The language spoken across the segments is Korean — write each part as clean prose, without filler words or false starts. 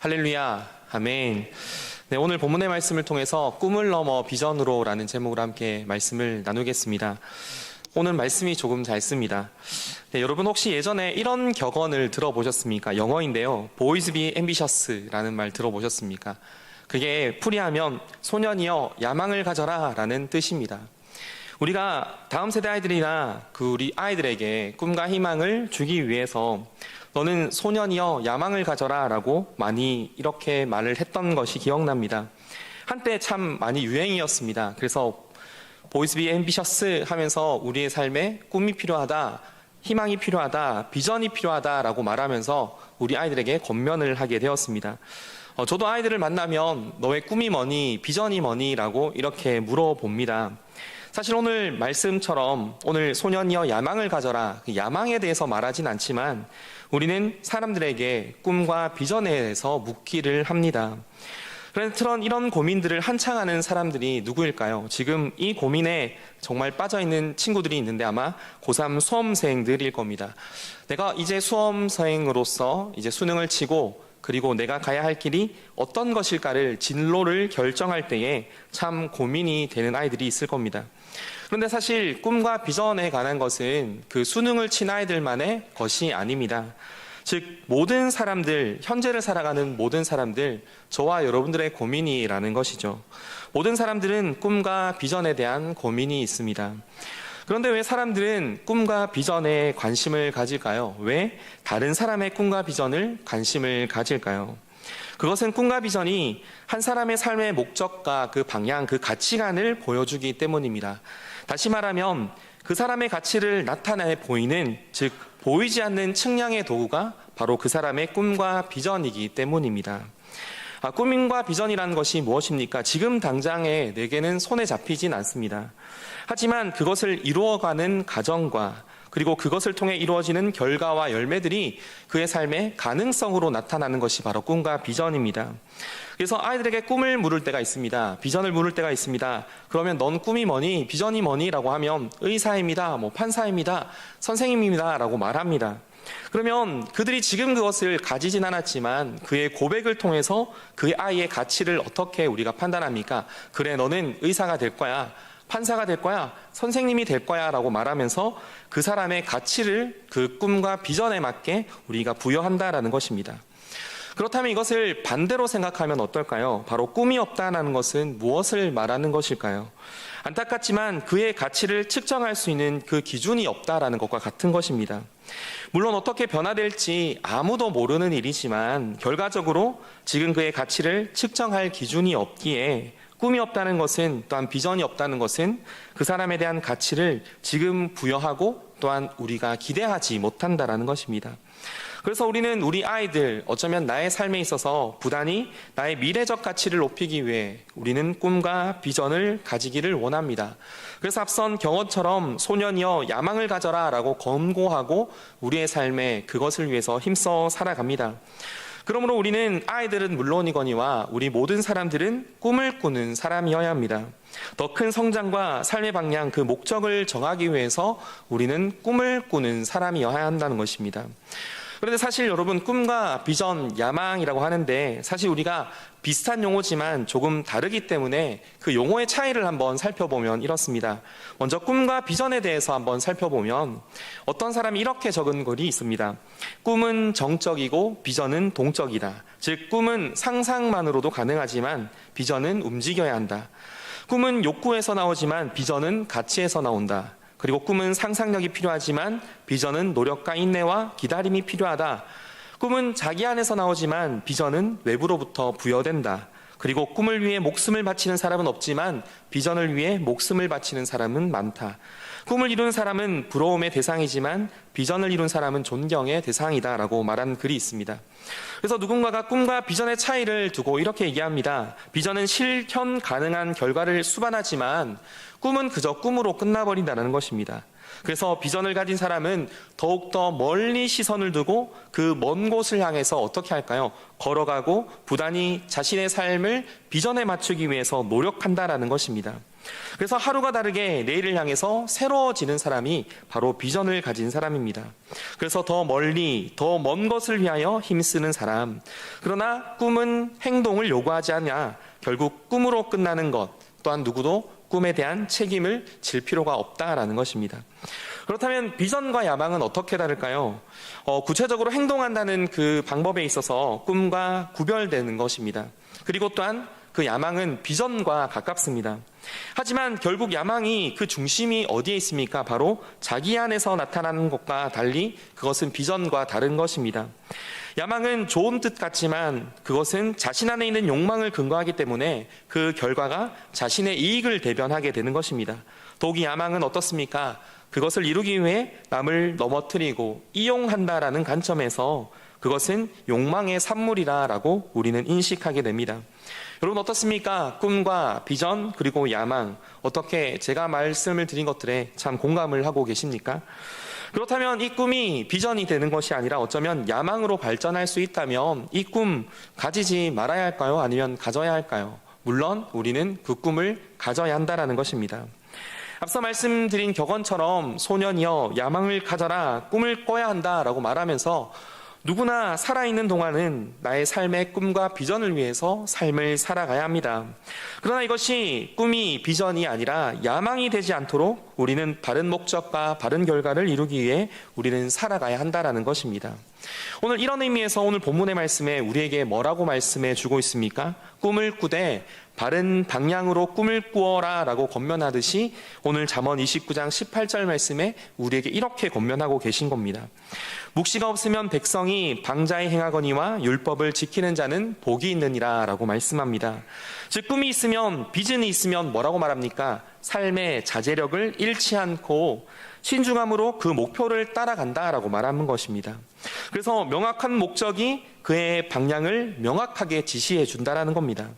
할렐루야, 아멘. 네, 오늘 본문의 말씀을 통해서 꿈을 넘어 비전으로 라는 제목으로 함께 말씀을 나누겠습니다. 오늘 말씀이 조금 짧습니다. 네, 여러분 혹시 예전에 이런 격언을 들어보셨습니까? 영어인데요. Boys be ambitious라는 말 들어보셨습니까? 그게 풀이하면 소년이여 야망을 가져라 라는 뜻입니다. 우리가 다음 세대 아이들이나 우리 아이들에게 꿈과 희망을 주기 위해서 너는 소년이여 야망을 가져라 라고 많이 이렇게 말을 했던 것이 기억납니다. 한때 참 많이 유행이었습니다. 그래서 Boys be ambitious 하면서 우리의 삶에 꿈이 필요하다, 희망이 필요하다, 비전이 필요하다 라고 말하면서 우리 아이들에게 권면을 하게 되었습니다. 저도 아이들을 만나면 너의 꿈이 뭐니, 비전이 뭐니 라고 이렇게 물어봅니다. 사실 오늘 말씀처럼 오늘 소년이여 야망을 가져라, 야망에 대해서 말하진 않지만 우리는 사람들에게 꿈과 비전에 대해서 묻기를 합니다. 그래서 이런 고민들을 한창 하는 사람들이 누구일까요? 지금 이 고민에 정말 빠져있는 친구들이 있는데 아마 고3 수험생들일 겁니다. 내가 이제 수험생으로서 이제 수능을 치고 그리고 내가 가야 할 길이 어떤 것일까를 진로를 결정할 때에 참 고민이 되는 아이들이 있을 겁니다. 그런데 사실 꿈과 비전에 관한 것은 그 수능을 친 아이들만의 것이 아닙니다. 즉 모든 사람들, 현재를 살아가는 모든 사람들, 저와 여러분들의 고민이라는 것이죠. 모든 사람들은 꿈과 비전에 대한 고민이 있습니다. 그런데 왜 사람들은 꿈과 비전에 관심을 가질까요? 왜 다른 사람의 꿈과 비전을 관심을 가질까요? 그것은 꿈과 비전이 한 사람의 삶의 목적과 그 방향, 그 가치관을 보여주기 때문입니다. 다시 말하면 그 사람의 가치를 나타내 보이는, 즉 보이지 않는 측량의 도구가 바로 그 사람의 꿈과 비전이기 때문입니다. 꿈과 비전이라는 것이 무엇입니까? 지금 당장에 내게는 손에 잡히진 않습니다. 하지만 그것을 이루어가는 과정과 그리고 그것을 통해 이루어지는 결과와 열매들이 그의 삶의 가능성으로 나타나는 것이 바로 꿈과 비전입니다. 그래서 아이들에게 꿈을 물을 때가 있습니다. 비전을 물을 때가 있습니다. 그러면 넌 꿈이 뭐니? 비전이 뭐니? 라고 하면 의사입니다. 판사입니다. 선생님입니다. 라고 말합니다. 그러면 그들이 지금 그것을 가지진 않았지만 그의 고백을 통해서 그의 아이의 가치를 어떻게 우리가 판단합니까? 그래, 너는 의사가 될 거야. 판사가 될 거야, 선생님이 될 거야 라고 말하면서 그 사람의 가치를 그 꿈과 비전에 맞게 우리가 부여한다라는 것입니다. 그렇다면 이것을 반대로 생각하면 어떨까요? 바로 꿈이 없다는 것은 무엇을 말하는 것일까요? 안타깝지만 그의 가치를 측정할 수 있는 그 기준이 없다라는 것과 같은 것입니다. 물론 어떻게 변화될지 아무도 모르는 일이지만 결과적으로 지금 그의 가치를 측정할 기준이 없기에 꿈이 없다는 것은, 또한 비전이 없다는 것은 그 사람에 대한 가치를 지금 부여하고 또한 우리가 기대하지 못한다라는 것입니다. 그래서 우리는 우리 아이들, 어쩌면 나의 삶에 있어서 부단히 나의 미래적 가치를 높이기 위해 우리는 꿈과 비전을 가지기를 원합니다. 그래서 앞선 경어처럼 소년이여 야망을 가져라 라고 권고하고 우리의 삶에 그것을 위해서 힘써 살아갑니다. 그러므로 우리는 아이들은 물론이거니와 우리 모든 사람들은 꿈을 꾸는 사람이어야 합니다. 더 큰 성장과 삶의 방향, 그 목적을 정하기 위해서 우리는 꿈을 꾸는 사람이어야 한다는 것입니다. 그런데 사실 여러분, 꿈과 비전, 야망이라고 하는데 사실 우리가 비슷한 용어지만 조금 다르기 때문에 그 용어의 차이를 한번 살펴보면 이렇습니다. 먼저 꿈과 비전에 대해서 한번 살펴보면 어떤 사람이 이렇게 적은 글이 있습니다. 꿈은 정적이고 비전은 동적이다. 즉 꿈은 상상만으로도 가능하지만 비전은 움직여야 한다. 꿈은 욕구에서 나오지만 비전은 가치에서 나온다. 그리고 꿈은 상상력이 필요하지만 비전은 노력과 인내와 기다림이 필요하다. 꿈은 자기 안에서 나오지만 비전은 외부로부터 부여된다. 그리고 꿈을 위해 목숨을 바치는 사람은 없지만 비전을 위해 목숨을 바치는 사람은 많다. 꿈을 이룬 사람은 부러움의 대상이지만 비전을 이룬 사람은 존경의 대상이다 라고 말한 글이 있습니다. 그래서 누군가가 꿈과 비전의 차이를 두고 이렇게 얘기합니다. 비전은 실현 가능한 결과를 수반하지만 꿈은 그저 꿈으로 끝나버린다는 것입니다. 그래서 비전을 가진 사람은 더욱더 멀리 시선을 두고 그 먼 곳을 향해서 어떻게 할까요? 걸어가고 부단히 자신의 삶을 비전에 맞추기 위해서 노력한다라는 것입니다. 그래서 하루가 다르게 내일을 향해서 새로워지는 사람이 바로 비전을 가진 사람입니다. 그래서 더 멀리, 더 먼 것을 위하여 힘쓰는 사람. 그러나 꿈은 행동을 요구하지 않냐. 결국 꿈으로 끝나는 것. 또한 누구도 꿈에 대한 책임을 질 필요가 없다라는 것입니다. 그렇다면 비전과 야망은 어떻게 다를까요? 구체적으로 행동한다는 그 방법에 있어서 꿈과 구별되는 것입니다. 그리고 또한 그 야망은 비전과 가깝습니다. 하지만 결국 야망이 그 중심이 어디에 있습니까? 바로 자기 안에서 나타나는 것과 달리 그것은 비전과 다른 것입니다. 야망은 좋은 뜻 같지만 그것은 자신 안에 있는 욕망을 근거하기 때문에 그 결과가 자신의 이익을 대변하게 되는 것입니다. 더욱 이 야망은 어떻습니까? 그것을 이루기 위해 남을 넘어뜨리고 이용한다라는 관점에서 그것은 욕망의 산물이라고 우리는 인식하게 됩니다. 여러분 어떻습니까? 꿈과 비전 그리고 야망 어떻게 제가 말씀을 드린 것들에 참 공감을 하고 계십니까? 그렇다면 이 꿈이 비전이 되는 것이 아니라 어쩌면 야망으로 발전할 수 있다면 이 꿈 가지지 말아야 할까요? 아니면 가져야 할까요? 물론 우리는 그 꿈을 가져야 한다는 것입니다. 앞서 말씀드린 격언처럼 소년이여 야망을 가져라 꿈을 꿔야 한다라고 말하면서 누구나 살아있는 동안은 나의 삶의 꿈과 비전을 위해서 삶을 살아가야 합니다. 그러나 이것이 꿈이 비전이 아니라 야망이 되지 않도록 우리는 바른 목적과 바른 결과를 이루기 위해 우리는 살아가야 한다는 것입니다. 오늘 이런 의미에서 오늘 본문의 말씀에 우리에게 뭐라고 말씀해 주고 있습니까? 꿈을 꾸되 바른 방향으로 꿈을 꾸어라 라고 권면하듯이 오늘 잠언 29장 18절 말씀에 우리에게 이렇게 권면하고 계신 겁니다. 묵시가 없으면 백성이 방자에 행하거니와 율법을 지키는 자는 복이 있느니라 라고 말씀합니다. 즉 꿈이 있으면 비전이 있으면 뭐라고 말합니까? 삶의 자제력을 잃지 않고 신중함으로 그 목표를 따라간다라고 말하는 것입니다. 그래서 명확한 목적이 그의 방향을 명확하게 지시해 준다라는 겁니다.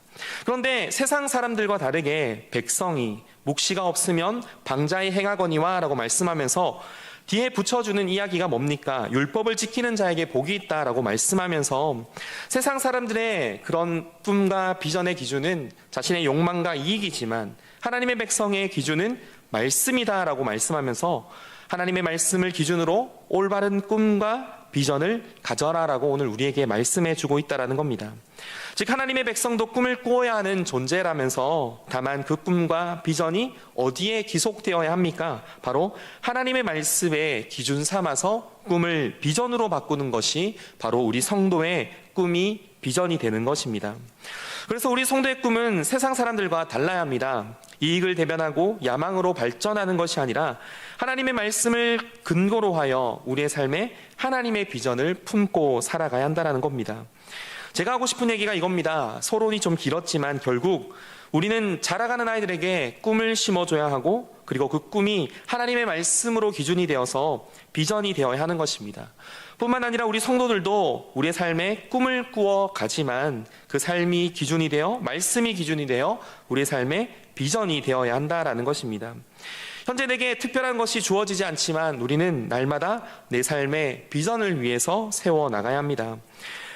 그런데 세상 사람들과 다르게 백성이 묵시가 없으면 방자에 행하거니와 라고 말씀하면서 뒤에 붙여주는 이야기가 뭡니까? 율법을 지키는 자에게 복이 있다라고 말씀하면서 세상 사람들의 그런 꿈과 비전의 기준은 자신의 욕망과 이익이지만 하나님의 백성의 기준은 말씀이다라고 말씀하면서 하나님의 말씀을 기준으로 올바른 꿈과 비전을 가져라라고 오늘 우리에게 말씀해 주고 있다라는 겁니다. 즉 하나님의 백성도 꿈을 꾸어야 하는 존재라면서 다만 그 꿈과 비전이 어디에 기속되어야 합니까? 바로 하나님의 말씀에 기준 삼아서 꿈을 비전으로 바꾸는 것이 바로 우리 성도의 꿈이 비전이 되는 것입니다. 그래서 우리 성도의 꿈은 세상 사람들과 달라야 합니다. 이익을 대변하고 야망으로 발전하는 것이 아니라 하나님의 말씀을 근거로 하여 우리의 삶에 하나님의 비전을 품고 살아가야 한다는 겁니다. 제가 하고 싶은 얘기가 이겁니다. 서론이 좀 길었지만 결국 우리는 자라가는 아이들에게 꿈을 심어줘야 하고 그리고 그 꿈이 하나님의 말씀으로 기준이 되어서 비전이 되어야 하는 것입니다. 뿐만 아니라 우리 성도들도 우리의 삶에 꿈을 꾸어 가지만 그 삶이 기준이 되어 말씀이 기준이 되어 우리의 삶에 비전이 되어야 한다라는 것입니다. 현재 내게 특별한 것이 주어지지 않지만 우리는 날마다 내 삶의 비전을 위해서 세워나가야 합니다.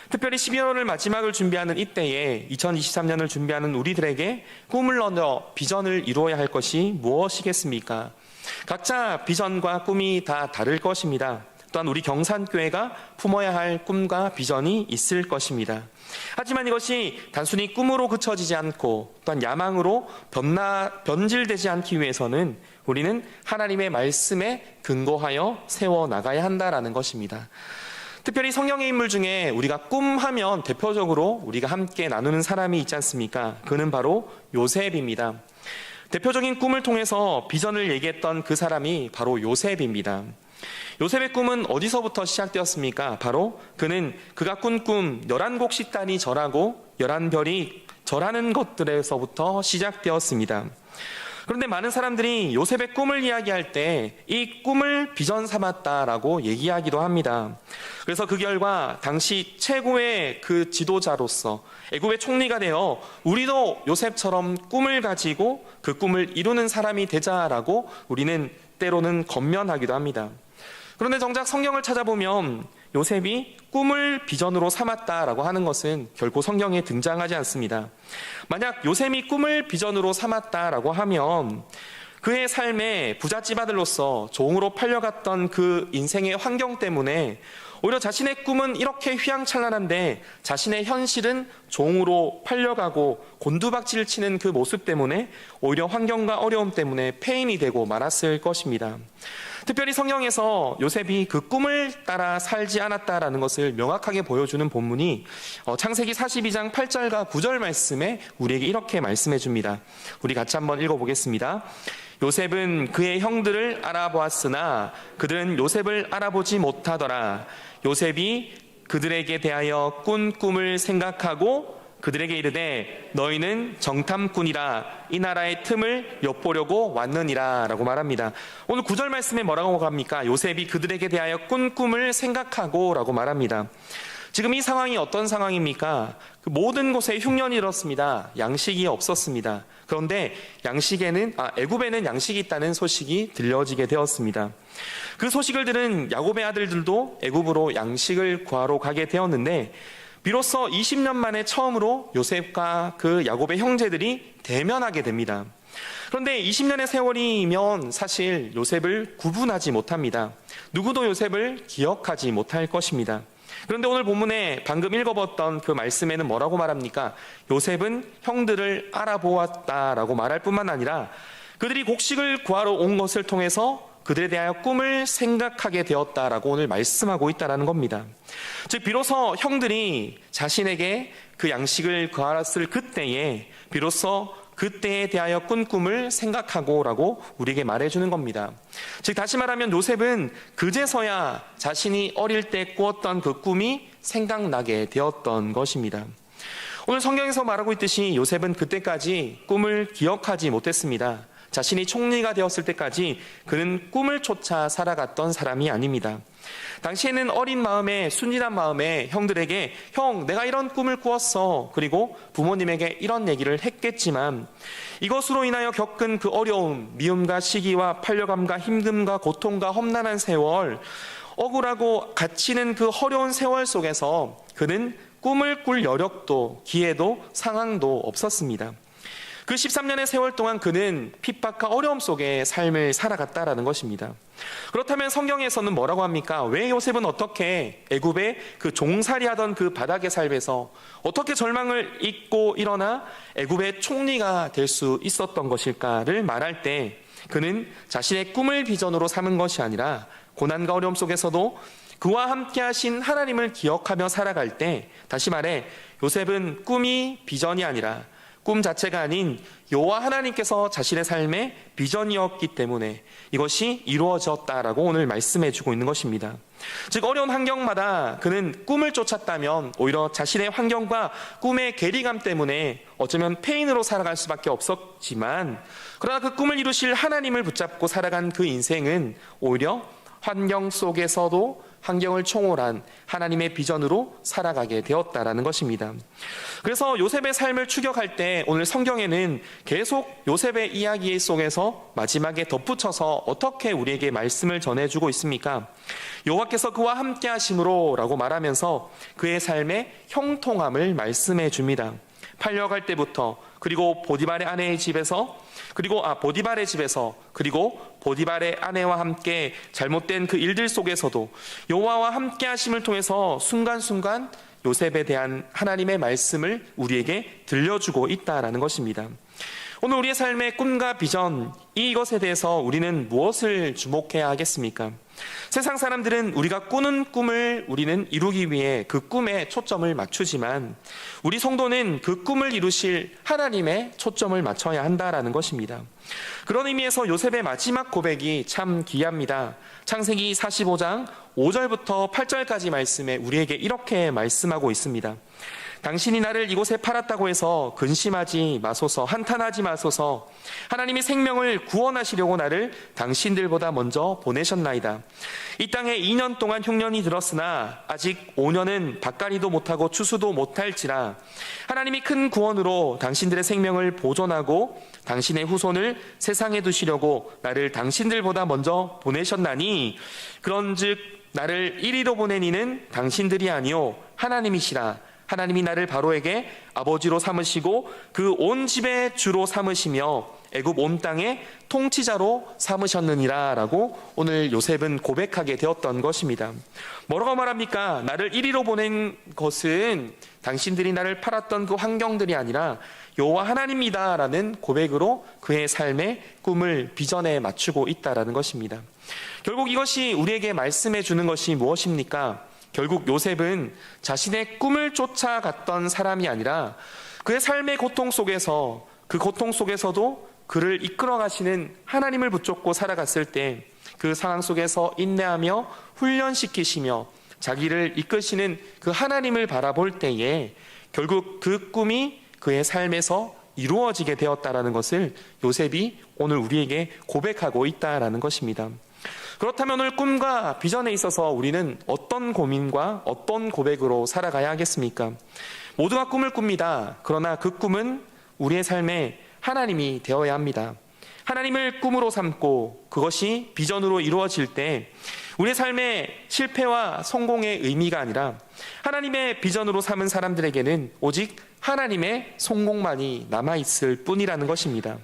특별히 12월을 마지막을 준비하는 이때에 2023년을 준비하는 우리들에게 꿈을 얻어 비전을 이루어야 할 것이 무엇이겠습니까? 각자 비전과 꿈이 다 다를 것입니다. 또한 우리 경산교회가 품어야 할 꿈과 비전이 있을 것입니다. 하지만 이것이 단순히 꿈으로 그쳐지지 않고 또한 야망으로 변질되지 않기 위해서는 우리는 하나님의 말씀에 근거하여 세워나가야 한다는 것입니다. 특별히 성경의 인물 중에 우리가 꿈하면 대표적으로 우리가 함께 나누는 사람이 있지 않습니까? 그는 바로 요셉입니다. 대표적인 꿈을 통해서 비전을 얘기했던 그 사람이 바로 요셉입니다. 요셉의 꿈은 어디서부터 시작되었습니까? 바로 그가 꾼 꿈 11곡 식단이 절하고 11별이 절하는 것들에서부터 시작되었습니다. 그런데 많은 사람들이 요셉의 꿈을 이야기할 때 이 꿈을 비전 삼았다라고 얘기하기도 합니다. 그래서 그 결과 당시 최고의 그 지도자로서 애굽의 총리가 되어 우리도 요셉처럼 꿈을 가지고 그 꿈을 이루는 사람이 되자라고 우리는 때로는 권면하기도 합니다. 그런데 정작 성경을 찾아보면 요셉이 꿈을 비전으로 삼았다라고 하는 것은 결코 성경에 등장하지 않습니다. 만약 요셉이 꿈을 비전으로 삼았다라고 하면 그의 삶에 부잣집 아들로서 종으로 팔려갔던 그 인생의 환경 때문에 오히려 자신의 꿈은 이렇게 휘황찬란한데 자신의 현실은 종으로 팔려가고 곤두박질을 치는 그 모습 때문에 오히려 환경과 어려움 때문에 폐인이 되고 말았을 것입니다. 특별히 성경에서 요셉이 그 꿈을 따라 살지 않았다라는 것을 명확하게 보여주는 본문이 창세기 42장 8절과 9절 말씀에 우리에게 이렇게 말씀해 줍니다. 우리 같이 한번 읽어보겠습니다. 요셉은 그의 형들을 알아보았으나 그들은 요셉을 알아보지 못하더라. 요셉이 그들에게 대하여 꾼 꿈을 생각하고 그들에게 이르되 너희는 정탐꾼이라 이 나라의 틈을 엿보려고 왔느니라 라고 말합니다. 오늘 9절 말씀에 뭐라고 합니까? 요셉이 그들에게 대하여 꾼 꿈을 생각하고 라고 말합니다. 지금 이 상황이 어떤 상황입니까? 그 모든 곳에 흉년이 일었습니다. 양식이 없었습니다. 그런데 애굽에는 양식이 있다는 소식이 들려지게 되었습니다. 그 소식을 들은 야곱의 아들들도 애굽으로 양식을 구하러 가게 되었는데 비로소 20년 만에 처음으로 요셉과 그 야곱의 형제들이 대면하게 됩니다. 그런데 20년의 세월이면 사실 요셉을 구분하지 못합니다. 누구도 요셉을 기억하지 못할 것입니다. 그런데 오늘 본문에 방금 읽어봤던 그 말씀에는 뭐라고 말합니까? 요셉은 형들을 알아보았다라고 말할 뿐만 아니라 그들이 곡식을 구하러 온 것을 통해서 그들에 대하여 꿈을 생각하게 되었다라고 오늘 말씀하고 있다는 겁니다. 즉 비로소 형들이 자신에게 그 양식을 구하았을 그때에 비로소 그때에 대하여 꾼 꿈을 생각하고라고 우리에게 말해주는 겁니다. 즉 다시 말하면 요셉은 그제서야 자신이 어릴 때 꾸었던 그 꿈이 생각나게 되었던 것입니다. 오늘 성경에서 말하고 있듯이 요셉은 그때까지 꿈을 기억하지 못했습니다. 자신이 총리가 되었을 때까지 그는 꿈을 쫓아 살아갔던 사람이 아닙니다. 당시에는 어린 마음에 순진한 마음에 형들에게 형 내가 이런 꿈을 꾸었어 그리고 부모님에게 이런 얘기를 했겠지만 이것으로 인하여 겪은 그 어려움, 미움과 시기와 팔려감과 힘듦과 고통과 험난한 세월, 억울하고 갇히는 그 어려운 세월 속에서 그는 꿈을 꿀 여력도 기회도 상황도 없었습니다. 그 13년의 세월 동안 그는 핍박과 어려움 속에 삶을 살아갔다라는 것입니다. 그렇다면 성경에서는 뭐라고 합니까? 왜 요셉은 어떻게 애굽의 그 종살이하던 그 바닥의 삶에서 어떻게 절망을 잊고 일어나 애굽의 총리가 될 수 있었던 것일까를 말할 때 그는 자신의 꿈을 비전으로 삼은 것이 아니라 고난과 어려움 속에서도 그와 함께 하신 하나님을 기억하며 살아갈 때 다시 말해 요셉은 꿈이 비전이 아니라 꿈 자체가 아닌 여호와 하나님께서 자신의 삶의 비전이었기 때문에 이것이 이루어졌다라고 오늘 말씀해주고 있는 것입니다. 즉 어려운 환경마다 그는 꿈을 쫓았다면 오히려 자신의 환경과 꿈의 괴리감 때문에 어쩌면 폐인으로 살아갈 수밖에 없었지만 그러나 그 꿈을 이루실 하나님을 붙잡고 살아간 그 인생은 오히려 환경 속에서도 환경을 총월한 하나님의 비전으로 살아가게 되었다라는 것입니다. 그래서 요셉의 삶을 추격할 때 오늘 성경에는 계속 요셉의 이야기 속에서 마지막에 덧붙여서 어떻게 우리에게 말씀을 전해주고 있습니까? 여호와께서 그와 함께 하심으로 라고 말하면서 그의 삶의 형통함을 말씀해 줍니다. 팔려갈 때부터 그리고 보디발의 아내의 집에서 그리고 보디발의 아내와 함께 잘못된 그 일들 속에서도 여호와와 함께 하심을 통해서 순간순간 요셉에 대한 하나님의 말씀을 우리에게 들려주고 있다라는 것입니다. 오늘 우리의 삶의 꿈과 비전 이것에 대해서 우리는 무엇을 주목해야 하겠습니까? 세상 사람들은 우리가 꾸는 꿈을 우리는 이루기 위해 그 꿈에 초점을 맞추지만 우리 성도는 그 꿈을 이루실 하나님의 초점을 맞춰야 한다라는 것입니다. 그런 의미에서 요셉의 마지막 고백이 참 귀합니다. 창세기 45장 5절부터 8절까지 말씀에 우리에게 이렇게 말씀하고 있습니다. 당신이 나를 이곳에 팔았다고 해서 근심하지 마소서, 한탄하지 마소서. 하나님이 생명을 구원하시려고 나를 당신들보다 먼저 보내셨나이다. 이 땅에 2년 동안 흉년이 들었으나 아직 5년은 밭갈이도 못하고 추수도 못할지라. 하나님이 큰 구원으로 당신들의 생명을 보존하고 당신의 후손을 세상에 두시려고 나를 당신들보다 먼저 보내셨나니 그런즉 나를 이리로 보낸 이는 당신들이 아니요 하나님이시라. 하나님이 나를 바로에게 아버지로 삼으시고 그 온 집의 주로 삼으시며 애굽 온 땅의 통치자로 삼으셨느니라 라고 오늘 요셉은 고백하게 되었던 것입니다. 뭐라고 말합니까? 나를 이리로 보낸 것은 당신들이 나를 팔았던 그 환경들이 아니라 여호와 하나님이다 라는 고백으로 그의 삶의 꿈을 비전에 맞추고 있다라는 것입니다. 결국 이것이 우리에게 말씀해 주는 것이 무엇입니까? 결국 요셉은 자신의 꿈을 쫓아갔던 사람이 아니라 그의 삶의 고통 속에서 그 고통 속에서도 그를 이끌어 가시는 하나님을 붙잡고 살아갔을 때 그 상황 속에서 인내하며 훈련시키시며 자기를 이끄시는 그 하나님을 바라볼 때에 결국 그 꿈이 그의 삶에서 이루어지게 되었다라는 것을 요셉이 오늘 우리에게 고백하고 있다라는 것입니다. 그렇다면 오늘 꿈과 비전에 있어서 우리는 어떤 고민과 어떤 고백으로 살아가야 하겠습니까? 모두가 꿈을 꿉니다. 그러나 그 꿈은 우리의 삶에 하나님이 되어야 합니다. 하나님을 꿈으로 삼고 그것이 비전으로 이루어질 때 우리의 삶의 실패와 성공의 의미가 아니라 하나님의 비전으로 삼은 사람들에게는 오직 하나님의 성공만이 남아있을 뿐이라는 것입니다.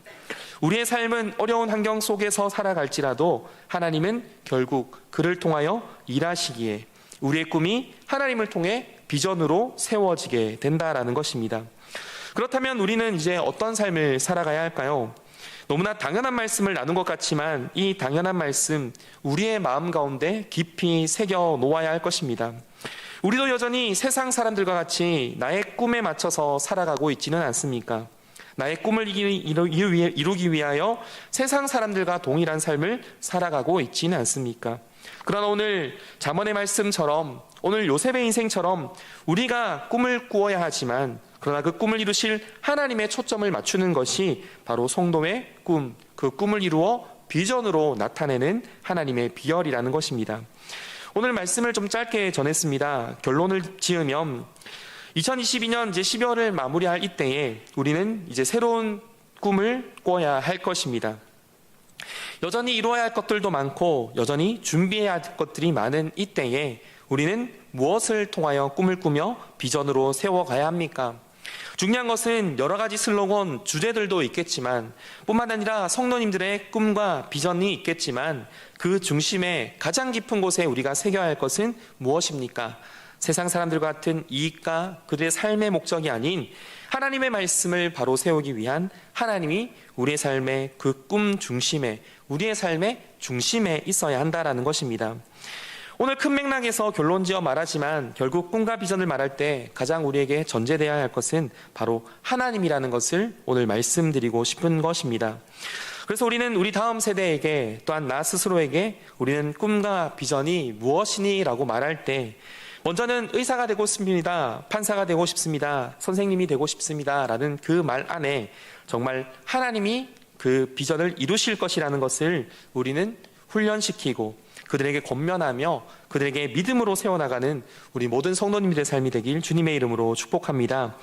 우리의 삶은 어려운 환경 속에서 살아갈지라도 하나님은 결국 그를 통하여 일하시기에 우리의 꿈이 하나님을 통해 비전으로 세워지게 된다라는 것입니다. 그렇다면 우리는 이제 어떤 삶을 살아가야 할까요? 너무나 당연한 말씀을 나눈 것 같지만 이 당연한 말씀 우리의 마음 가운데 깊이 새겨 놓아야 할 것입니다. 우리도 여전히 세상 사람들과 같이 나의 꿈에 맞춰서 살아가고 있지는 않습니까? 나의 꿈을 이루기 위하여 세상 사람들과 동일한 삶을 살아가고 있지는 않습니까? 그러나 오늘 잠언의 말씀처럼 오늘 요셉의 인생처럼 우리가 꿈을 꾸어야 하지만 그러나 그 꿈을 이루실 하나님의 초점을 맞추는 것이 바로 성도의 꿈, 그 꿈을 이루어 비전으로 나타내는 하나님의 비열이라는 것입니다. 오늘 말씀을 좀 짧게 전했습니다. 결론을 지으면 2022년 이제 12월을 마무리할 이때에 우리는 이제 새로운 꿈을 꿔야 할 것입니다. 여전히 이루어야 할 것들도 많고 여전히 준비해야 할 것들이 많은 이때에 우리는 무엇을 통하여 꿈을 꾸며 비전으로 세워가야 합니까? 중요한 것은 여러 가지 슬로건, 주제들도 있겠지만 뿐만 아니라 성도님들의 꿈과 비전이 있겠지만 그 중심에 가장 깊은 곳에 우리가 새겨야 할 것은 무엇입니까? 세상 사람들과 같은 이익과 그들의 삶의 목적이 아닌 하나님의 말씀을 바로 세우기 위한 하나님이 우리의 삶의 그 꿈 중심에 우리의 삶의 중심에 있어야 한다라는 것입니다. 오늘 큰 맥락에서 결론지어 말하지만 결국 꿈과 비전을 말할 때 가장 우리에게 전제되어야 할 것은 바로 하나님이라는 것을 오늘 말씀드리고 싶은 것입니다. 그래서 우리는 우리 다음 세대에게 또한 나 스스로에게 우리는 꿈과 비전이 무엇이니? 라고 말할 때 먼저는 의사가 되고 싶습니다. 판사가 되고 싶습니다. 선생님이 되고 싶습니다. 라는 그 말 안에 정말 하나님이 그 비전을 이루실 것이라는 것을 우리는 훈련시키고 그들에게 권면하며 그들에게 믿음으로 세워나가는 우리 모든 성도님들의 삶이 되길 주님의 이름으로 축복합니다.